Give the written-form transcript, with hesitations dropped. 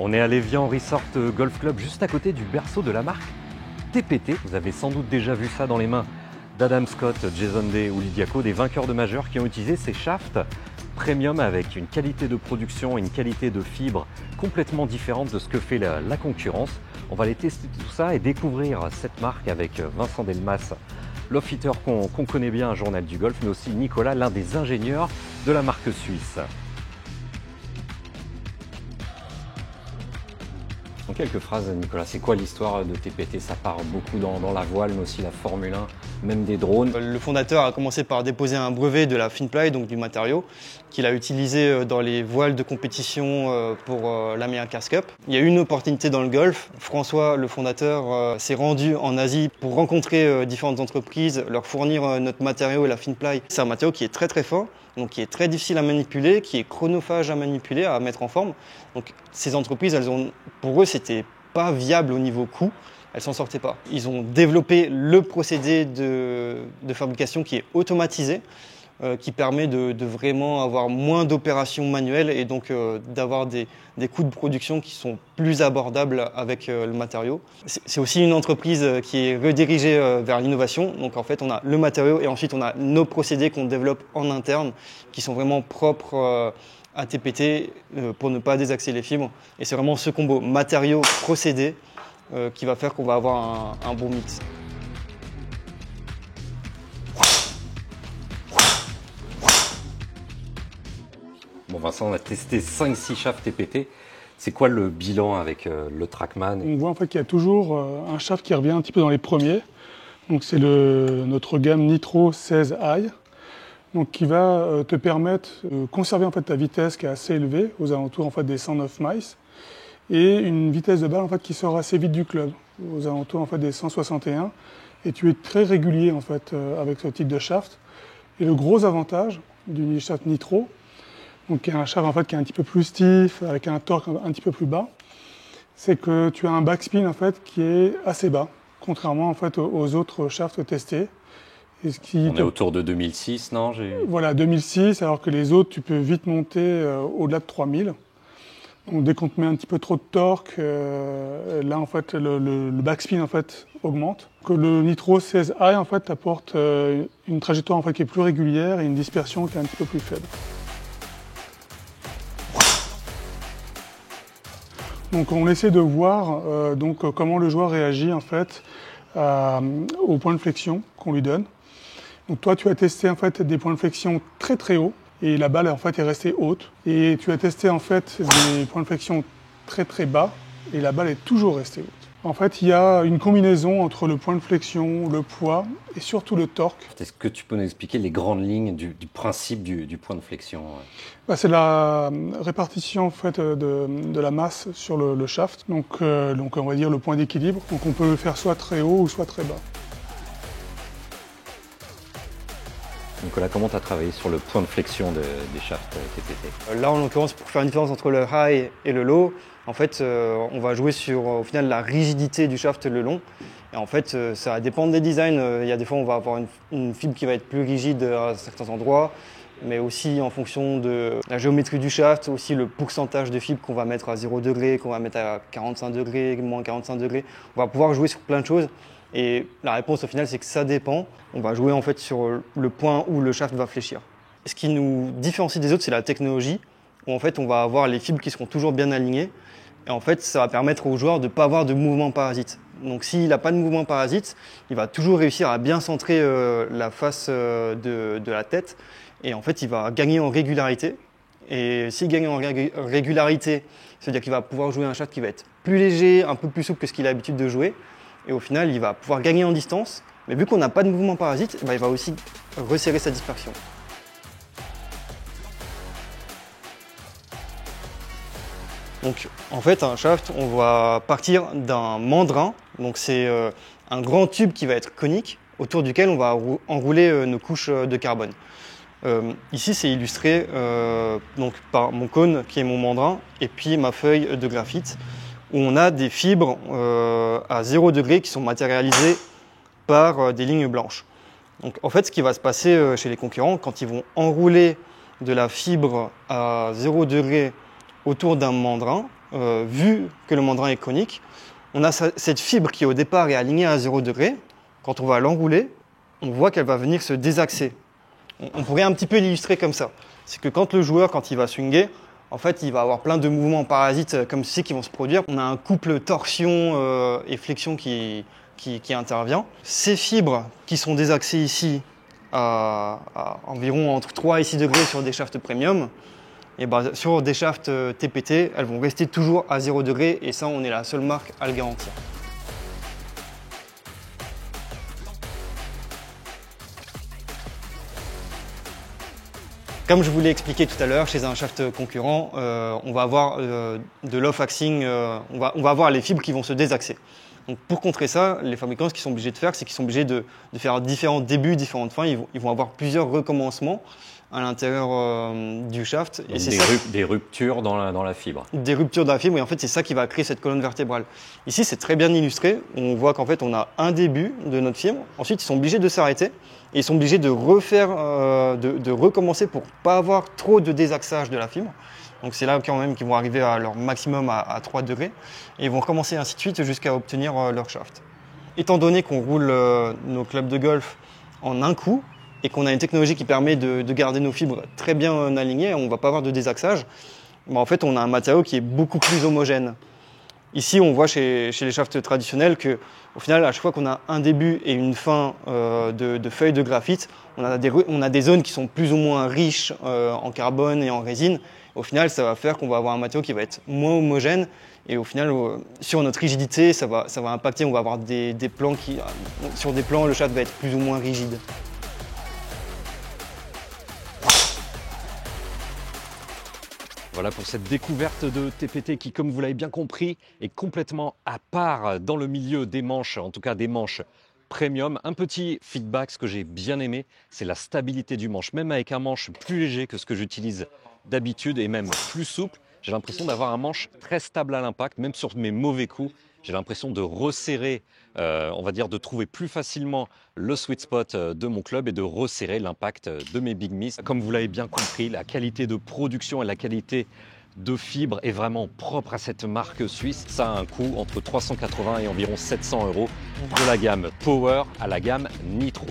On est à l'Évian Resort Golf Club, juste à côté du berceau de la marque TPT. Vous avez sans doute déjà vu ça dans les mains d'Adam Scott, Jason Day ou Lydia Ko, des vainqueurs de majeurs qui ont utilisé ces shafts premium avec une qualité de production et une qualité de fibre complètement différente de ce que fait la concurrence. On va aller tester tout ça et découvrir cette marque avec Vincent Delmas, l'officer qu'on connaît bien, un journal du golf, mais aussi Nicolas, l'un des ingénieurs de la marque suisse. En quelques phrases, Nicolas, c'est quoi l'histoire de TPT? Ça part beaucoup dans la voile, mais aussi la Formule 1, même des drones. Le fondateur a commencé par déposer un brevet de la Finply, donc du matériau, qu'il a utilisé dans les voiles de compétition pour l'America's Cup. Il y a eu une opportunité dans le golf. François, le fondateur, s'est rendu en Asie pour rencontrer différentes entreprises, leur fournir notre matériau et la Finply. C'est un matériau qui est très très fin, donc qui est très difficile à manipuler, qui est chronophage à manipuler, à mettre en forme. Donc ces entreprises, pour eux, c'était pas viable au niveau coût. Elles s'en sortaient pas. Ils ont développé le procédé de fabrication qui est automatisé, qui permet de vraiment avoir moins d'opérations manuelles et donc d'avoir des coûts de production qui sont plus abordables avec le matériau. C'est aussi une entreprise qui est redirigée vers l'innovation. Donc en fait, on a le matériau et ensuite on a nos procédés qu'on développe en interne qui sont vraiment propres à TPT pour ne pas désaxer les fibres. Et c'est vraiment ce combo matériau-procédé qui va faire qu'on va avoir un bon mix. Bon Vincent, on a testé 5-6 shafts TPT. C'est quoi le bilan avec le Trackman? On voit en fait qu'il y a toujours un shaft qui revient un petit peu dans les premiers. Donc c'est notre gamme Nitro 16i. Donc qui va te permettre de conserver en fait ta vitesse qui est assez élevée, aux alentours en fait des 109 miles, et une vitesse de balle en fait qui sort assez vite du club, aux alentours en fait des 161. Et tu es très régulier en fait avec ce type de shaft. Et le gros avantage du shaft Nitro, donc qui est un shaft en fait qui est un petit peu plus stiff, avec un torque un petit peu plus bas, c'est que tu as un backspin en fait qui est assez bas, contrairement en fait aux autres shafts testés. On est autour de 2006, non? Voilà, 2006, alors que les autres, tu peux vite monter au-delà de 3000. Donc dès qu'on te met un petit peu trop de torque, là en fait le backspin en fait augmente. Que le Nitro 16i en fait apporte une trajectoire en fait qui est plus régulière et une dispersion qui est un petit peu plus faible. Donc on essaie de voir comment le joueur réagit en fait au point de flexion qu'on lui donne. Donc toi, tu as testé en fait des points de flexion très très hauts et la balle en fait est restée haute. Et tu as testé en fait des points de flexion très très bas et la balle est toujours restée haute. En fait, il y a une combinaison entre le point de flexion, le poids et surtout le torque. Est-ce que tu peux nous expliquer les grandes lignes du principe du point de flexion? C'est la répartition en fait, de la masse sur le shaft. Donc on va dire le point d'équilibre. Donc on peut le faire soit très haut ou soit très bas. Nicolas, comment tu as travaillé sur le point de flexion des shafts TPT? Là, en l'occurrence, pour faire une différence entre le high et le low, en fait, on va jouer sur au final la rigidité du shaft le long. Et en fait, ça va dépendre des designs. Il y a des fois, on va avoir une fibre qui va être plus rigide à certains endroits, mais aussi en fonction de la géométrie du shaft, aussi le pourcentage de fibre qu'on va mettre à 0 degré, qu'on va mettre à 45 degrés, moins 45 degrés. On va pouvoir jouer sur plein de choses. Et la réponse au final, c'est que ça dépend. On va jouer en fait sur le point où le shaft va fléchir. Ce qui nous différencie des autres, c'est la technologie, où en fait on va avoir les fibres qui seront toujours bien alignées. Et en fait, ça va permettre au joueur de ne pas avoir de mouvement parasite. Donc s'il n'a pas de mouvement parasite, il va toujours réussir à bien centrer la face de la tête. Et en fait, il va gagner en régularité. Et s'il gagne en régularité, c'est-à-dire qu'il va pouvoir jouer un shaft qui va être plus léger, un peu plus souple que ce qu'il a l'habitude de jouer. Et au final, il va pouvoir gagner en distance, mais vu qu'on n'a pas de mouvement parasite, il va aussi resserrer sa dispersion. Donc en fait, un shaft, on va partir d'un mandrin. Donc c'est un grand tube qui va être conique, autour duquel on va enrouler nos couches de carbone. Ici, c'est illustré donc, par mon cône, qui est mon mandrin, et puis ma feuille de graphite, où on a des fibres à 0 degré qui sont matérialisées par des lignes blanches. Donc, en fait, ce qui va se passer chez les concurrents, quand ils vont enrouler de la fibre à 0 degré autour d'un mandrin, vu que le mandrin est conique, on a cette fibre qui au départ est alignée à 0 degré. Quand on va l'enrouler, on voit qu'elle va venir se désaxer. On pourrait un petit peu l'illustrer comme ça. C'est que quand le joueur, quand il va swinger, en fait, il va avoir plein de mouvements parasites comme ceci qui vont se produire. On a un couple torsion et flexion qui intervient. Ces fibres qui sont désaxées ici à environ entre 3 et 6 degrés sur des shafts premium, et ben, sur des shafts TPT, elles vont rester toujours à 0 degré et ça, on est la seule marque à le garantir. Comme je vous l'ai expliqué tout à l'heure, chez un shaft concurrent, on va avoir de l'off-axing, on va avoir les fibres qui vont se désaxer. Donc pour contrer ça, les fabricants, ce qu'ils sont obligés de faire, c'est qu'ils sont obligés de faire différents débuts, différentes fins. Ils vont avoir plusieurs recommencements à l'intérieur du shaft. Et des ruptures dans la fibre. Des ruptures dans la fibre, et en fait, c'est ça qui va créer cette colonne vertébrale. Ici, c'est très bien illustré. On voit qu'en fait, on a un début de notre fibre. Ensuite, ils sont obligés de s'arrêter. Et ils sont obligés de refaire, de recommencer pour ne pas avoir trop de désaxage de la fibre. Donc c'est là quand même qu'ils vont arriver à leur maximum à 3 degrés. Et ils vont recommencer ainsi de suite jusqu'à obtenir leur shaft. Étant donné qu'on roule nos clubs de golf en un coup, et qu'on a une technologie qui permet de garder nos fibres très bien alignées, on ne va pas avoir de désaxage, en fait on a un matériau qui est beaucoup plus homogène. Ici on voit chez les shafts traditionnels qu'au final à chaque fois qu'on a un début et une fin de feuilles de graphite, on a des zones qui sont plus ou moins riches en carbone et en résine. Au final ça va faire qu'on va avoir un matériau qui va être moins homogène et au final sur notre rigidité ça va impacter, on va avoir des plans sur des plans le shaft va être plus ou moins rigide. Voilà pour cette découverte de TPT qui, comme vous l'avez bien compris, est complètement à part dans le milieu des manches, en tout cas des manches premium. Un petit feedback, ce que j'ai bien aimé, c'est la stabilité du manche. Même avec un manche plus léger que ce que j'utilise d'habitude et même plus souple, j'ai l'impression d'avoir un manche très stable à l'impact, même sur mes mauvais coups. J'ai l'impression de resserrer, on va dire de trouver plus facilement le sweet spot de mon club et de resserrer l'impact de mes big miss. Comme vous l'avez bien compris, la qualité de production et la qualité de fibre est vraiment propre à cette marque suisse. Ça a un coût entre 380 et environ 700 € de la gamme Power à la gamme Nitro.